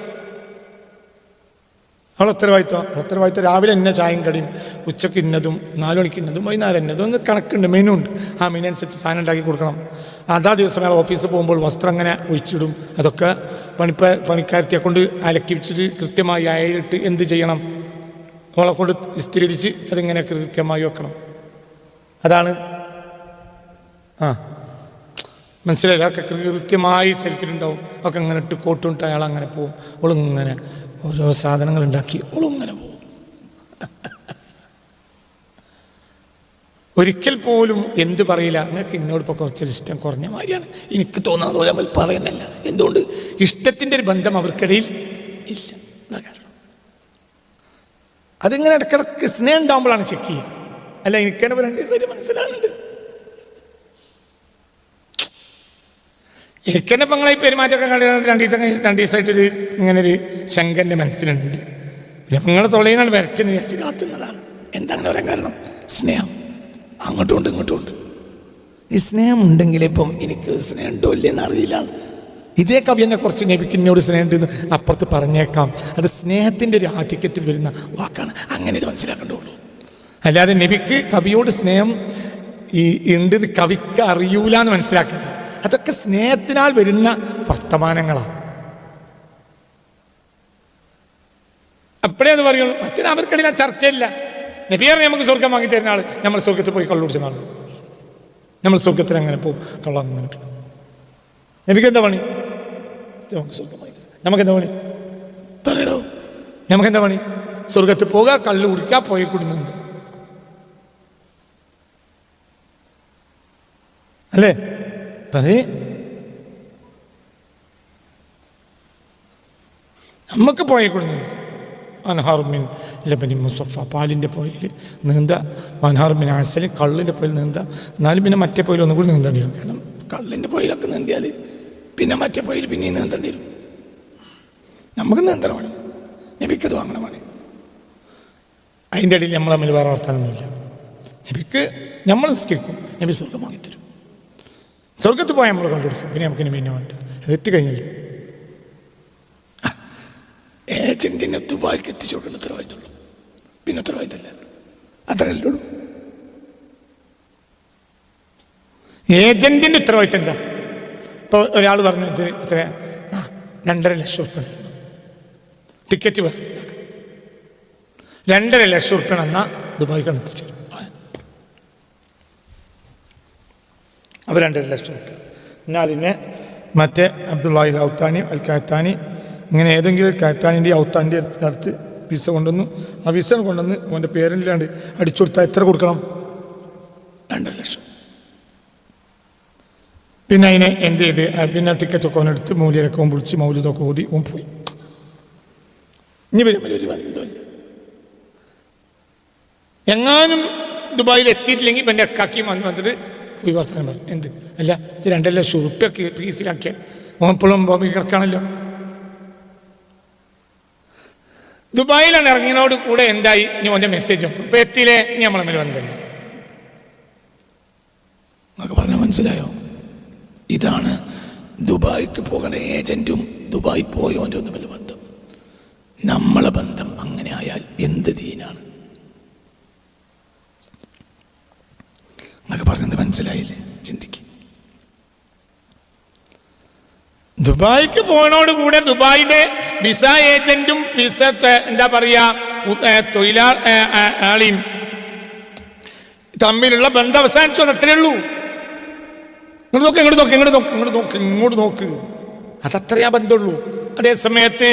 Speaker 1: ഉത്തരവാദിത്വം രാവിലെ ഇന്ന ചായയും കടിയും, ഉച്ചക്ക് ഇന്നതും, 4 മണിക്ക് ഇന്നതും, വൈകുന്നേരം ഇന്നതും എന്ന് കണക്കുണ്ട്, മെനു ഉണ്ട്. ആ മെനു അനുസരിച്ച് സാധനം ഉണ്ടാക്കി കൊടുക്കണം. അതാ ദിവസം അയാൾ ഓഫീസിൽ പോകുമ്പോൾ വസ്ത്രം അങ്ങനെ ഒഴിച്ചിടും. അതൊക്കെ പണിക്കാരത്തിയെ കൊണ്ട് അലക്കി വെച്ചിട്ട് കൃത്യമായി അയലിട്ട് എന്ത് ചെയ്യണം? അവളെ കൊണ്ട് സ്ഥിരീകരിച്ച് അതിങ്ങനെ കൃത്യമായി വെക്കണം. അതാണ് മനസ്സിലായില്ല. അതൊക്കെ കൃത്യമായി സെൽഫിലുണ്ടാവും. ഒക്കെ അങ്ങനെ ഇട്ട് കോട്ടുമിട്ട് അയാൾ അങ്ങനെ പോവും. ഓളിങ്ങനെ ഓരോ സാധനങ്ങൾ ഉണ്ടാക്കി ഓളിങ്ങനെ പോവും. ഒരിക്കൽ പോലും എന്ത് പറയില്ല, നിങ്ങൾക്ക് എന്നോടിപ്പോൾ കുറച്ചൊരു ഇഷ്ടം കുറഞ്ഞ മാതിരിയാണ് എനിക്ക് തോന്നുന്നത് പോലെ നമ്മൾ പറയുന്നില്ല. എന്തുകൊണ്ട്? ഇഷ്ടത്തിൻ്റെ ഒരു ബന്ധം അവർക്കിടയിൽ ഇല്ല. അതാ കാരണം. അതിങ്ങനെ ഇടയ്ക്കിടയ്ക്ക് സ്നേഹം ഉണ്ടാകുമ്പോഴാണ് ചെക്ക് ചെയ്യുക. അല്ല എനിക്കെന്നെ 2 ദിവസമായിട്ട് മനസ്സിലാകുന്നുണ്ട്. എനിക്കെന്നെ ഇപ്പം നിങ്ങളെ പെരുമാറ്റമൊക്കെ കണ്ടിട്ട് 2 ദിവസമായിട്ടൊരു ഇങ്ങനൊരു ശങ്കൻ്റെ മനസ്സിലുണ്ട്. പിന്നെ നിങ്ങളെ തൊള്ളയിൽ വരച്ചെന്ന് വിചാരിച്ച് കാത്തുന്നതാണ്. എന്താ അങ്ങനെ പറയാൻ കാരണം? സ്നേഹം അങ്ങോട്ടും ഉണ്ട് ഇങ്ങോട്ടും ഉണ്ട്. ഈ സ്നേഹം ഉണ്ടെങ്കിലേ ഇപ്പം എനിക്ക് സ്നേഹം ഉണ്ടോ ഇല്ലെന്ന് അറിയില്ല. ഇതേ കവി എന്നെ കുറച്ച് നബിക്ക് എന്നോട് സ്നേഹമുണ്ടെന്ന് അപ്പുറത്ത് പറഞ്ഞേക്കാം. അത് സ്നേഹത്തിൻ്റെ ഒരു ആധിക്യത്തിൽ വരുന്ന വാക്കാണ്. അങ്ങനെ ഇത് മനസ്സിലാക്കേണ്ടുള്ളൂ. അല്ലാതെ നബിക്ക് കവിയോട് സ്നേഹം ഉണ്ട് കവിക്ക് അറിയൂല എന്ന് മനസ്സിലാക്കേണ്ട. അതൊക്കെ സ്നേഹത്തിനാൽ വരുന്ന വർത്തമാനങ്ങളാണ്. അപ്പോഴേ അത് പറയുള്ളൂ. മറ്റേ അവർക്കിടയിൽ ആ ചർച്ചയില്ല. നബിയാർ നമുക്ക് സ്വർഗം വാങ്ങി തരുന്ന ആൾ, നമ്മൾ സ്വർഗത്തിൽ പോയി കള്ളു കുടിച്ച ആൾ, നമ്മൾ സ്വർഗത്തിൽ അങ്ങനെ പോകും കള്ളം അങ്ങനെ. നബിക്ക് എന്താ പണി? നമുക്ക് സ്വർഗം വാങ്ങി തരാം. നമുക്കെന്താ പണി? പറയണോ? നമുക്കെന്താ പണി? സ്വർഗത്തിൽ പോകുക, കള്ളു കുടിക്കുക, പോയി കൂടുന്നുണ്ട് അല്ലേ? പറയേ നമുക്ക് പോയി കൂടുന്നുണ്ട്. അൻഹാറുമിൻ ലബനി മുസഫ, പാലിൻ്റെ പോയിൽ നീന്ത. അൻഹാറുമിൻ അസൽ, കള്ളിൻ്റെ പോയിൽ നീന്ത. എന്നാലും പിന്നെ മറ്റേ പോയിൽ ഒന്നും കൂടി നീന്തേണ്ടി വരും. കാരണം കള്ളിൻ്റെ പോയിലൊക്കെ നീന്തിയാൽ പിന്നെ മറ്റേ പോയിൽ പിന്നെയും നീന്തേണ്ടി വരും. നമുക്ക് നീന്തണമാണ്, നബിക്കത് വാങ്ങണമാണ്. അതിൻ്റെ ഇടയിൽ നമ്മൾ തമ്മിൽ വേറെ വർത്താനൊന്നുമില്ല. നബിക്ക് നമ്മൾ നിസ്കരിക്കും, നബി സ്വർഗം വാങ്ങിത്തരും. സ്വർഗത്ത് പോയാൽ നമ്മൾ കണ്ടുപിടിക്കും. പിന്നെ നമുക്ക് നബീനെ വേണ്ട. അത് എത്തിക്കഴിഞ്ഞല്ലോ ഏജന്റിനെ ദുബായിക്ക് എത്തിച്ചു കൊടുക്കുന്ന ഉത്തരവാദിത്തമുള്ളൂ. പിന്നെ ഉത്തരവാദിത്തമില്ല. അത്രയല്ലേ ഉള്ളൂ. ഏജന്റിന്റെ ഉത്തരവാദിത്തം എന്താ? ഇപ്പോൾ ഒരാൾ പറഞ്ഞു ഇത് എത്ര 2.5 ലക്ഷം ഉറുപ്പിക ടിക്കറ്റ് പറഞ്ഞിട്ടുണ്ടാക്കണം. 2.5 ലക്ഷം ഉറുപ്പിക എന്നാൽ ദുബായിക്കാണ് എത്തിച്ചു. അപ്പോൾ 2.5 ലക്ഷം ഉറുപ്പിക. എന്നാൽ ഇതിനെ മറ്റേ അബ്ദുല്ലാഹിൽ ഔത്താനി അൽ കാത്താനി, ഇങ്ങനെ ഏതെങ്കിലും ഒരു കാത്താനിൻ്റെ ഔത്താൻ്റെ അടുത്ത് വിസ കൊണ്ടുവന്നു. ആ വിസ കൊണ്ടുവന്ന് അവൻ്റെ പേരില്ലാണ്ട് അടിച്ചു കൊടുത്താൽ എത്ര കൊടുക്കണം? 2.5 ലക്ഷം. പിന്നെ അതിനെ എന്ത് ചെയ്ത് പിന്നെ ടിക്കറ്റൊക്കെ അവനെടുത്ത് മൂല്യരൊക്കെ വിളിച്ച് മൗലിതൊക്കെ ഓതി പോയി. ഇനി വരുമ്പോൾ ഒരു ബന്ധമില്ല. എങ്ങാനും ദുബായിൽ എത്തിയിട്ടില്ലെങ്കിൽ ഇപ്പം എൻ്റെ അക്കാക്കിയും വന്നിട്ട് പോയി വർത്താനം പറയും. എന്ത് അല്ല ഇത് 2.5 ലക്ഷം ഉറുപ്പിയൊക്കെ ഫീസിലാക്കിയാൽ ഓപ്പോഴും ബോംബെ കിടക്കാണല്ലോ. ദുബായിലാണ് ഇറങ്ങിയതിനോട് കൂടെ എന്തായി? ഇനി ഓൻ്റെ മെസ്സേജ് വന്നു. ഇപ്പം എത്തിയില്ലേ, ഇനി നമ്മളെ മേൽ വന്നല്ലോ. എന്നൊക്കെ പറഞ്ഞാൽ മനസ്സിലായോ? ഇതാണ് ദുബായിക്ക് പോകുന്ന ഏജൻറ്റും ദുബായി പോയോൻ്റെ തമ്മിൽ ബന്ധം. നമ്മളെ ബന്ധം അങ്ങനെ ആയാൽ എന്ത് ദീനാണ് എന്നൊക്കെ പറഞ്ഞത് മനസ്സിലായില്ലേ? ചിന്തിക്ക്. ദുബായിക്ക് പോകണോടുകൂടെ ദുബായിലെ വിസ ഏജന്റും വിസ എന്താ പറയുക തൊഴിലാളിയും തമ്മിലുള്ള ബന്ധം അവസാനിച്ചു അത്രയേ ഉള്ളൂ. ഇങ്ങോട്ട് നോക്ക്. അതത്രയാ ബന്ധമുള്ളൂ. അതേ സമയത്ത്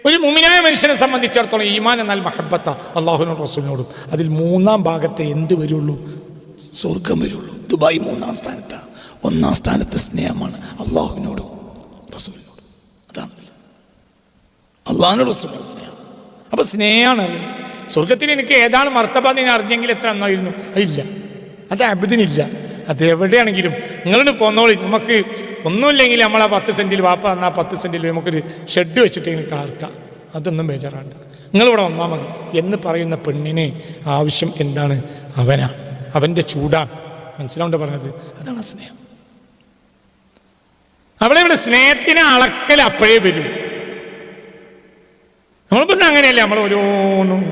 Speaker 1: ഒരു മുഅ്മിനായ മനുഷ്യനെ സംബന്ധിച്ചിടത്തോളം ഈമാൻ എന്നാൽ മഹബ്ബത്ത അള്ളാഹുവിനോടും റസൂലിനോടും. അതിൽ 3-ാം ഭാഗത്തെ എന്ത് വരുള്ളൂ? സ്വർഗം വരുള്ളൂ. ദുബായ് 3-ാം സ്ഥാനത്താണ്. 1-ാം സ്ഥാനത്തെ സ്നേഹമാണ് അള്ളാഹുവിനോടും റസൂലിനോടും. അതാണ് അള്ളാഹുവിനോട് റസൂലിനോട് സ്നേഹം. അപ്പൊ സ്നേഹമാണ് അറിയുന്നത്. സ്വർഗത്തിൽ എനിക്ക് ഏതാണ് മർത്തബ എന്ന് അറിഞ്ഞെങ്കിൽ എത്ര നന്നായിരുന്നു. അതില്ല, അത് അബ്ദിനില്ല. അതെവിടെയാണെങ്കിലും നിങ്ങളിന് പോന്നോളി. നമുക്ക് ഒന്നുമില്ലെങ്കിൽ നമ്മളാ 10 സെൻറ്റിൽ വാപ്പ തന്നാൽ 10 സെൻറ്റിൽ നമുക്കൊരു ഷെഡ് വെച്ചിട്ട് എനിക്ക് ആർക്കാം. അതൊന്നും ബേജാറാണ്ട്, നിങ്ങളിവിടെ വന്നാൽ മതി എന്ന് പറയുന്ന പെണ്ണിന് ആവശ്യം എന്താണ്? അവനാണ്, അവൻ്റെ ചൂടാണ്. മനസ്സിലാവുണ്ട് പറഞ്ഞത്? അതാണ് സ്നേഹം. ഇവിടെ സ്നേഹത്തിന് അളക്കൽ അപ്പോഴേ വരും. നമ്മളിപ്പോൾ അങ്ങനെയല്ലേ, നമ്മൾ ഓരോന്നും.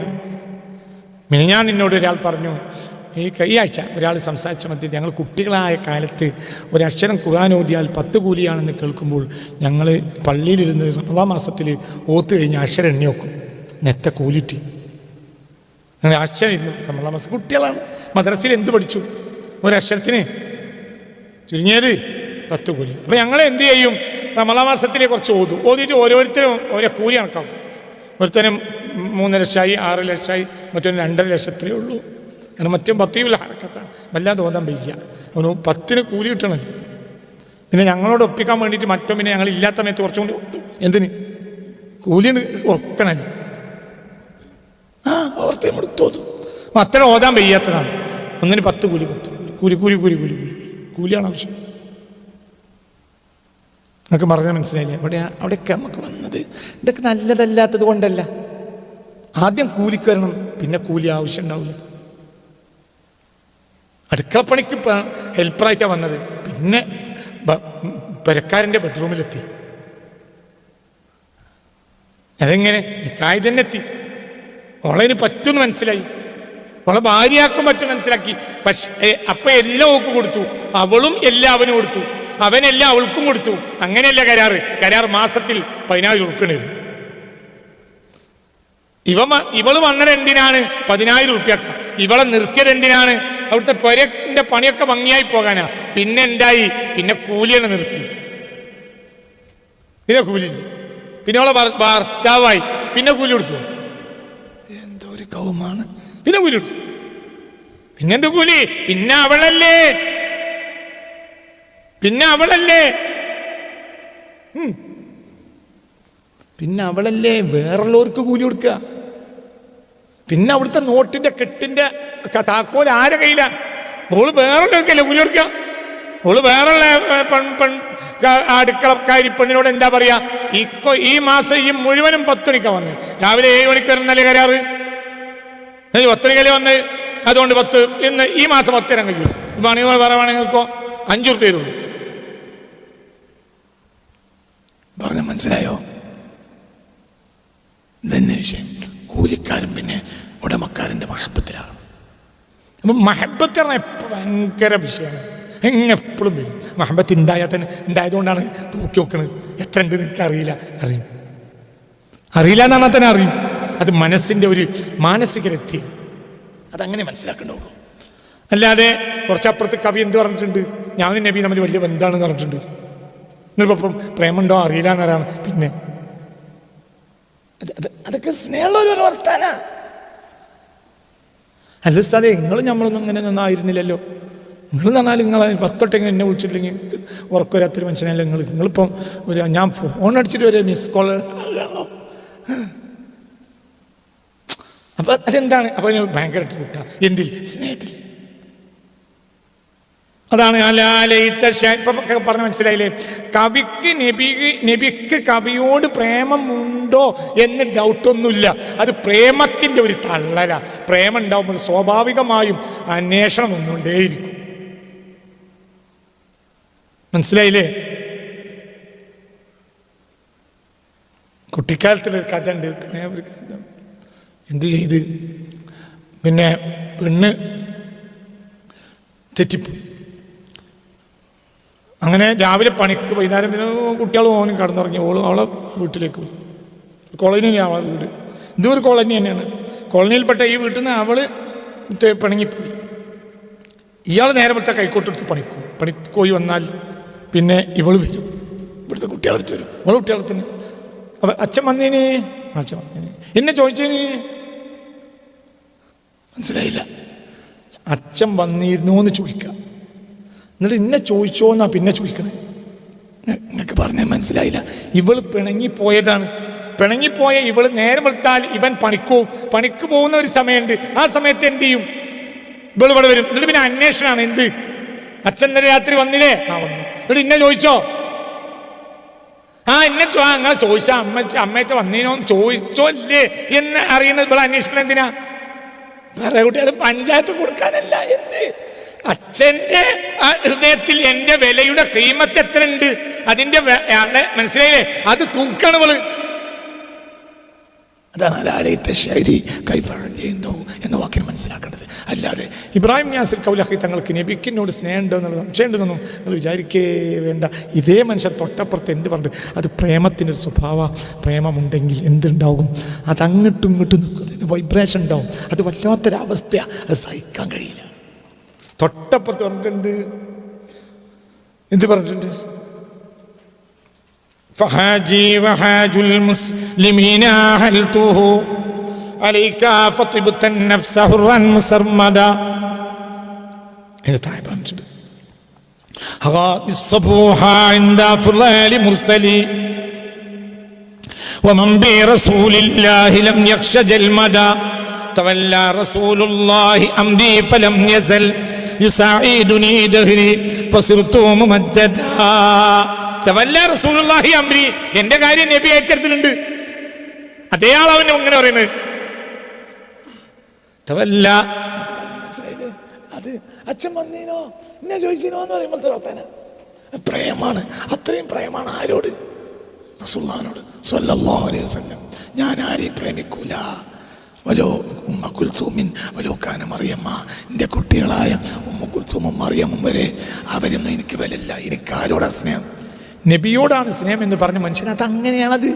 Speaker 1: ഞാൻ നിന്നോട് ഒരാൾ പറഞ്ഞു, ഈ ആഴ്ച ഒരാൾ സംസാരിച്ച മധ്യത്തിൽ ഞങ്ങൾ കുട്ടികളായ കാലത്ത് ഒരക്ഷരം ഖുർആൻ ഓതിയാൽ 10 കൂലിയാണെന്ന് കേൾക്കുമ്പോൾ ഞങ്ങൾ പള്ളിയിലിരുന്ന് റമദാൻ മാസത്തിൽ ഓത്ത് കഴിഞ്ഞ് അക്ഷരം എണ്ണി വെക്കും. നെത്ത കൂലിട്ടി ഞങ്ങൾ അക്ഷരം ഇരുന്നു. റമദാൻ മാസം കുട്ടികളാണ്. മദ്രസയിൽ എന്ത് പഠിച്ചു? ഒരക്ഷരത്തിന് ചുരുങ്ങിയത് 10 കൂലി. അപ്പോൾ ഞങ്ങൾ എന്ത് ചെയ്യും? റമദാൻ മാസത്തിൽ കുറച്ച് ഓതിയിട്ട് ഓരോരുത്തരും ഓരോ കൂലി കണക്കാക്കും. ഒരുത്തരും 3 ലക്ഷമായി, 6 ലക്ഷമായി, മറ്റൊരു 2.5 ലക്ഷത്തിലേ ഉള്ളൂ. കാരണം മറ്റും 10 ഹർക്കത്താണ്, വല്ലാതെ ഓതാൻ വയ്യ. അവന് 10 കൂലി കിട്ടണമല്ലോ. പിന്നെ ഞങ്ങളോട് ഒപ്പിക്കാൻ വേണ്ടിയിട്ട് മറ്റോ പിന്നെ ഞങ്ങൾ ഇല്ലാത്ത സമയത്ത് കുറച്ചും കൂടി ഒത്തു. എന്തിന്? കൂലിന് ഒത്തണല്ലോ. ഓർത്ത് തോന്നും. അത്ര ഓതാൻ വയ്യാത്തതാണ്. ഒന്നിന് 10 കൂലി, 10 കൂലി, കൂലി കൂലി കൂലി കൂലി കൂലിയാണ് ആവശ്യം. നമുക്ക് പറഞ്ഞാൽ മനസ്സിലായില്ലേ? അവിടെയൊക്കെ നമുക്ക് വന്നത് ഇതൊക്കെ നല്ലതല്ലാത്തത് കൊണ്ടല്ല. ആദ്യം കൂലിക്ക് വരണം, പിന്നെ കൂലി ആവശ്യം ഉണ്ടാവില്ല. അടുക്കളപ്പണിക്ക് ഹെൽപ്പറായിട്ടാണ് വന്നത്, പിന്നെ പെരക്കാരൻ്റെ ബെഡ്റൂമിലെത്തി. അതെങ്ങനെ? നിക്കാഹ് തന്നെ എത്തി. ഓളതിന് പറ്റുമെന്ന് മനസ്സിലായി, ഓളെ ഭാര്യയാക്കും പറ്റും മനസ്സിലാക്കി. പക്ഷേ അപ്പം എല്ലാം ഓക്ക് കൊടുത്തു, അവളും എല്ലാം അവനും കൊടുത്തു, അവനെല്ലാം അവൾക്കും കൊടുത്തു. അങ്ങനെയല്ല കരാർ മാസത്തിൽ 10,000 ഉറുപ്പിക വരും. ഇവള് വന്നത് എന്തിനാണ്? 10,000 ഉറുപ്പിയാക്കാം. ഇവളെ നിർത്തിയത് എന്തിനാണ്? അവിടുത്തെ പെരന്റെ പണിയൊക്കെ ഭംഗിയായി പോകാനാ. പിന്നെ എന്തായി? പിന്നെ കൂലിയാണ് നിർത്തി. പിന്നെ കൂലിയില്ല. പിന്നെ അവളെ ഭർത്താവായി. പിന്നെ കൂലി കൊടുക്കും. എന്തോ ഒരു കൗമാണ്. പിന്നെ കൂലി കൊടുക്കും. പിന്നെന്ത് കൂലി? പിന്നെ അവളല്ലേ പിന്നെ അവളല്ലേ വേറുള്ളവർക്ക് കൂലി കൊടുക്കുക. പിന്നെ അവിടുത്തെ നോട്ടിന്റെ കെട്ടിന്റെ താക്കോൽ ആരെ കയ്യില? ഓള് വേറുള്ളവർക്കല്ലേ കൂലി കൊടുക്കുക. ഓള് വേറുള്ള അടുക്കളക്കാരി പെണ്ണിനോട് എന്താ പറയാ? ഈ മാസം ഈ മുഴുവനും 10 മണിക്കാണ് വന്നത്. രാവിലെ 7 മണിക്ക് വരുന്നല്ലേ കരാറ്? 10 മണിക്കല്ലേ വന്ന്. അതുകൊണ്ട് 10 ഇന്ന് ഈ മാസം 10 തരാൻ കഴിയില്ല. പണികൾ പറയുവാണെങ്കിൽക്കോ 5 ഉറുപ്പിക ഉള്ളൂ. പറഞ്ഞ മനസ്സിലായോ? ഇതന്നെ വിഷയം. കൂലിക്കാരൻ പിന്നെ ഉടമക്കാരൻ്റെ മഹബത്തിലാണ്. അപ്പം മഹബത്ത് പറഞ്ഞാൽ ഭയങ്കര വിഷയമാണ്. എപ്പോഴും വരും. മഹബത്ത് ഉണ്ടായതുകൊണ്ടാണ് തൂക്കി വെക്കുന്നത്. എത്ര ഉണ്ട് നിനക്ക് അറിയില്ല എന്ന് പറഞ്ഞാൽ തന്നെ അറിയും. അത് മനസ്സിൻ്റെ ഒരു മാനസികരത്തി. അതങ്ങനെ മനസ്സിലാക്കേണ്ടതുള്ളൂ. അല്ലാതെ കുറച്ചപ്പുറത്ത് കവി എന്ത് പറഞ്ഞിട്ടുണ്ട്? ഞാനും നബി തമ്മിൽ വലിയ ബന്ധമാണെന്ന് പറഞ്ഞിട്ടുണ്ട്. എന്നിപ്പം പ്രേമുണ്ടോ അറിയില്ല എന്നറിയാണ്. പിന്നെ അതൊക്കെ സ്നേഹമുള്ള ഒരു വർത്താന. അല്ല സാറേ, നിങ്ങളും നമ്മളൊന്നും ഇങ്ങനെ ഒന്നും ആയിരുന്നില്ലല്ലോ. നിങ്ങൾ പറഞ്ഞാൽ നിങ്ങൾ 10 വട്ടം എന്നെ വിളിച്ചിട്ടില്ലെങ്കിൽ ഉറക്കം വരാത്തൊരു മനുഷ്യനല്ല നിങ്ങളിപ്പം ഞാൻ ഫോൺ അടിച്ചിട്ട് വരെ മിസ് കോൾ ആണോ? അപ്പം അതെന്താണ്? അപ്പം ഭയങ്കര കൂട്ടാ. എന്തിൽ? സ്നേഹത്തിൽ. അതാണ് ഇപ്പൊ പറഞ്ഞ മനസ്സിലായില്ലേ? കവിക്ക് നബിക്ക് കവിയോട് പ്രേമമുണ്ടോ എന്ന് ഡൗട്ടൊന്നുമില്ല. അത് പ്രേമത്തിൻ്റെ ഒരു തള്ളല. പ്രേമം ഉണ്ടാവുമ്പോൾ സ്വാഭാവികമായും അന്വേഷണം ഒന്നുകൊണ്ടേയിരിക്കും. മനസ്സിലായില്ലേ? കുട്ടിക്കാലത്തിലൊരു കഥ ഉണ്ട്. എന്ത് ചെയ്ത് പിന്നെ പെണ്ണ് തെറ്റിപ്പോയി. അങ്ങനെ രാവിലെ പണിക്ക് വൈകുന്നേരം പിന്നെ കുട്ടികൾ ഓനും കടന്നുറങ്ങി. അവളെ വീട്ടിലേക്ക് പോയി. കോളനിയിലാണ് അവളെ വീട്. ഇതൊരു കോളനി തന്നെയാണ്. കോളനിയിൽപ്പെട്ട ഈ വീട്ടിൽ നിന്ന് അവൾ പിണങ്ങിപ്പോയി. ഇയാൾ നേരെ ഇവിടുത്തെ കൈക്കോട്ടെടുത്ത് പണിക്കോയി വന്നാൽ പിന്നെ ഇവള് വരും, ഇവിടുത്തെ കുട്ടികളെടുത്ത് വരും. ഇവള് കുട്ടികളത്തിന് അപ്പം അച്ഛൻ വന്നേന്, അച്ഛൻ വന്നേന് എന്നെ ചോദിച്ചേന്, മനസ്സിലായില്ല. അച്ഛൻ വന്നിരുന്നോ എന്ന് ചോദിക്കുക, എന്നിട്ട് ഇന്നെ ചോദിച്ചോ എന്നാ പിന്നെ ചോദിക്കണേ. നിങ്ങൾക്ക് പറഞ്ഞാൽ മനസ്സിലായില്ല. ഇവള് പിണങ്ങിപ്പോയതാണ്. പിണങ്ങിപ്പോയ ഇവള് നേരം വെളുത്താൽ ഇവൻ പണിക്ക് പോകുന്ന ഒരു സമയമുണ്ട്. ആ സമയത്ത് എന്ത് ചെയ്യും? ഇവള് ഇവിടെ വരും. എന്നിട്ട് പിന്നെ അന്വേഷണമാണ്. എന്ത്? അച്ഛൻ ഇന്നലെ രാത്രി വന്നില്ലേ? ആ വന്നു. എന്നിട്ട് ഇന്നെ ചോദിച്ചോ? എന്നെ അങ്ങനെ ചോദിച്ചാ അമ്മയച്ച വന്നീനോ ചോദിച്ചോ അല്ലേ എന്ന് അറിയുന്നത് ഇവിടെ അന്വേഷിക്കണം എന്തിനാ? വേറെ കുട്ടി അത് പഞ്ചായത്ത് കൊടുക്കാനല്ല. എന്ത്? അച്ഛൻ്റെ ഹൃദയത്തിൽ എൻ്റെ വിലയുടെ കീമത്ത് എത്ര ഉണ്ട് അതിൻ്റെ മനസ്സിലായില്ലേ? അത് തൂക്കാണ് ഇവള്. അതാണ് അലാലയത്തെ ശൈലി കൈഫഴഞ്ഞുണ്ടോ എന്ന വാക്കിന് മനസ്സിലാക്കേണ്ടത്. അല്ലാതെ ഇബ്രാഹിം യാസിർ കൗലഹി തങ്ങൾക്ക് നബിക്കിനോട് സ്നേഹം ഉണ്ടോ എന്നുള്ളത് സംശയം ഉണ്ടെന്നൊന്നും നിങ്ങൾ വിചാരിക്കേ വേണ്ട. ഇതേ മനുഷ്യൻ തൊട്ടപ്പുറത്ത് എന്ത് പറഞ്ഞു? അത് പ്രേമത്തിനൊരു സ്വഭാവ. പ്രേമമുണ്ടെങ്കിൽ എന്തുണ്ടാകും? അത് അങ്ങോട്ടും ഇങ്ങോട്ടും നിൽക്കും, വൈബ്രേഷൻ ഉണ്ടാവും. അത് വല്ലാത്തൊരവസ്ഥയാണ്, അത് സഹിക്കാൻ കഴിയില്ല. തൊട്ടപ്പുറത്ത് പറഞ്ഞിട്ടുണ്ട്. എന്ത് പറഞ്ഞിട്ടുണ്ട്? فحاجي وحاج المسلمين أهلته عليك فطبت النفس حرا مسرمدا. إذا تعب أنجد هغادي الصبوحة عند فضال مرسلي ومن برسول الله لم يخش جلمدا تولى رسول الله أمري فلم يزل يساعدني دهري فصرت ممجدا. തവല്ലാ റസൂലുള്ളാഹി അംരി, എന്റെ കാര്യം നബി ഏറ്റെടുത്തിട്ടുണ്ട്. അതേ ആളവന് ഇങ്ങനെ പറയുന്നത്. തവല്ല അത് അച്ഛൻ വന്നീനോ എന്നെ ചോദിച്ചീനോ എന്ന് പറയുമ്പോഴത്തെ വർത്താന പ്രേമാണ്. അത്രയും പ്രേമാണ് ആരോട്? റസൂലുള്ളാഹിനോട് സ്വല്ലല്ലാഹു അലൈഹി വസല്ലം. ഞാൻ ആരെയും പ്രേമിക്കൂല. വലോ ഉമ്മ കുൽസൂമിൻ വലോ കാന മറിയമ്മ, എൻ്റെ കുട്ടികളായ ഉമ്മ കുൽസൂമും മറിയമ്മും വരെ അവരൊന്നും എനിക്ക് വിലല്ല. എനിക്ക് ആരോടാ സ്നേഹം? നബിയോടാണ് സ്നേഹം എന്ന് പറഞ്ഞ മനുഷ്യനത് അങ്ങനെയാണത്.